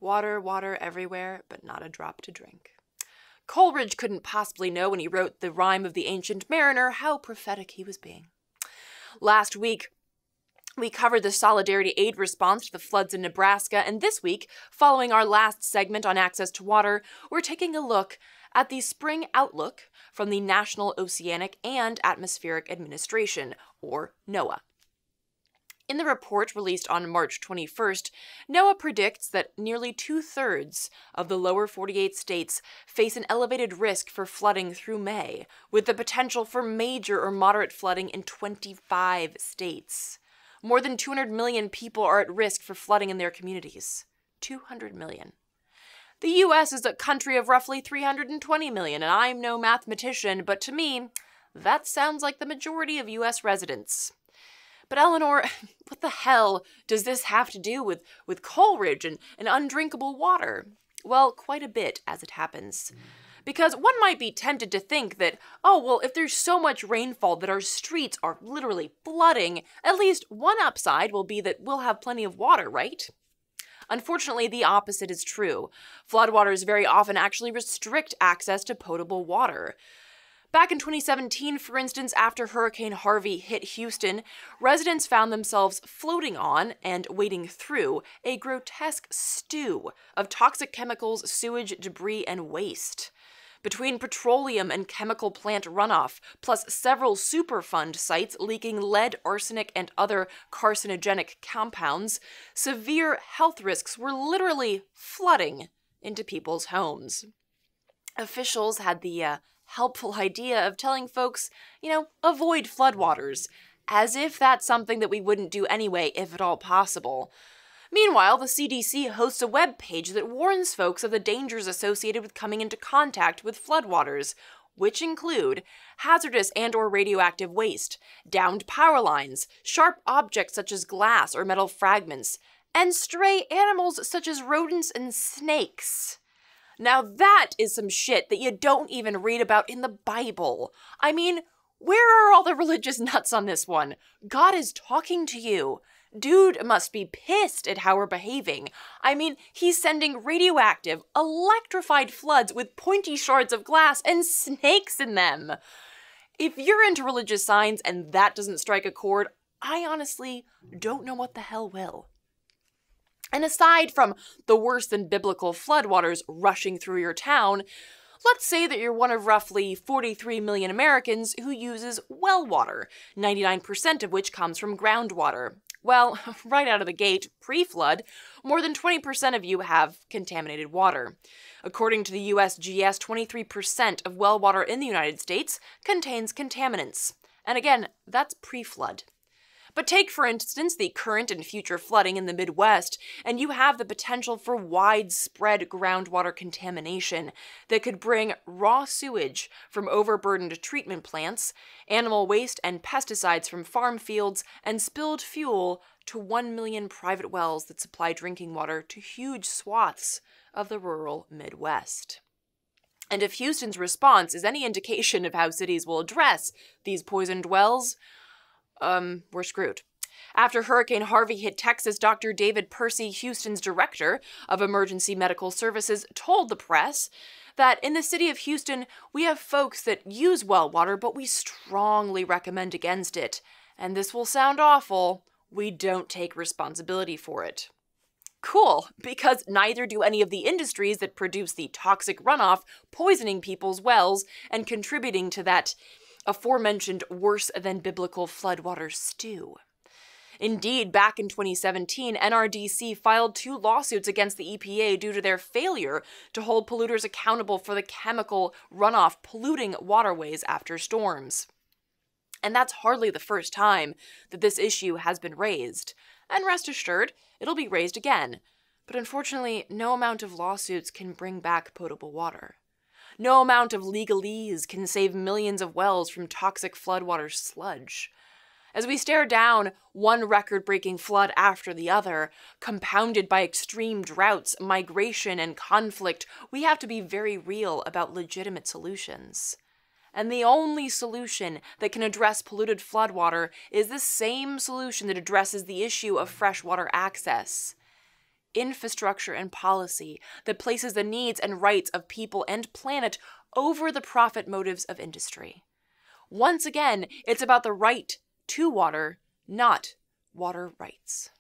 Water, water everywhere, but not a drop to drink. Coleridge couldn't possibly know when he wrote the rhyme of the Ancient Mariner how prophetic he was being. Last week, we covered the Solidarity Aid response to the floods in Nebraska, and this week, following our last segment on access to water, we're taking a look at the spring outlook from the National Oceanic and Atmospheric Administration, or NOAA. In the report released on March 21st, NOAA predicts that nearly 2/3 of the lower 48 states face an elevated risk for flooding through May, with the potential for major or moderate flooding in 25 states. More than 200 million people are at risk for flooding in their communities. 200 million. The U.S. is a country of roughly 320 million, and I'm no mathematician, but to me, that sounds like the majority of U.S. residents. But Eleanor, what the hell does this have to do with Coleridge and undrinkable water? Well, quite a bit, as it happens. Because one might be tempted to think that, oh, well, if there's so much rainfall that our streets are literally flooding, at least one upside will be that we'll have plenty of water, right? Unfortunately, the opposite is true. Floodwaters very often actually restrict access to potable water. Back in 2017, for instance, after Hurricane Harvey hit Houston, residents found themselves floating on and wading through a grotesque stew of toxic chemicals, sewage, debris, and waste. Between petroleum and chemical plant runoff, plus several Superfund sites leaking lead, arsenic, and other carcinogenic compounds, severe health risks were literally flooding into people's homes. Officials had the helpful idea of telling folks, avoid floodwaters, as if that's something that we wouldn't do anyway, if at all possible. Meanwhile, the CDC hosts a web page that warns folks of the dangers associated with coming into contact with floodwaters, which include hazardous and/or radioactive waste, downed power lines, sharp objects such as glass or metal fragments, and stray animals such as rodents and snakes. Now that is some shit that you don't even read about in the Bible. I mean, where are all the religious nuts on this one? God is talking to you. Dude must be pissed at how we're behaving. I mean, he's sending radioactive, electrified floods with pointy shards of glass and snakes in them. If you're into religious signs and that doesn't strike a chord, I honestly don't know what the hell will. And aside from the worse than biblical floodwaters rushing through your town, let's say that you're one of roughly 43 million Americans who uses well water, 99% of which comes from groundwater. Well, right out of the gate, pre-flood, more than 20% of you have contaminated water. According to the USGS, 23% of well water in the United States contains contaminants. And again, that's pre-flood. But take, for instance, the current and future flooding in the Midwest, and you have the potential for widespread groundwater contamination that could bring raw sewage from overburdened treatment plants, animal waste and pesticides from farm fields, and spilled fuel to 1 million private wells that supply drinking water to huge swaths of the rural Midwest. And if Houston's response is any indication of how cities will address these poisoned wells, we're screwed. After Hurricane Harvey hit Texas, Dr. David Percy, Houston's director of emergency medical services, told the press that in the city of Houston, we have folks that use well water, but we strongly recommend against it. And this will sound awful, we don't take responsibility for it. Cool, because neither do any of the industries that produce the toxic runoff, poisoning people's wells and contributing to that aforementioned worse than biblical floodwater stew. Indeed, back in 2017, NRDC filed 2 lawsuits against the EPA due to their failure to hold polluters accountable for the chemical runoff polluting waterways after storms. And that's hardly the first time that this issue has been raised. And rest assured, it'll be raised again. But unfortunately, no amount of lawsuits can bring back potable water. No amount of legalese can save millions of wells from toxic floodwater sludge. As we stare down one record-breaking flood after the other, compounded by extreme droughts, migration, and conflict, we have to be very real about legitimate solutions. And the only solution that can address polluted floodwater is the same solution that addresses the issue of freshwater access. infrastructure and policy that places the needs and rights of people and planet over the profit motives of industry. Once again, it's about the right to water, not water rights.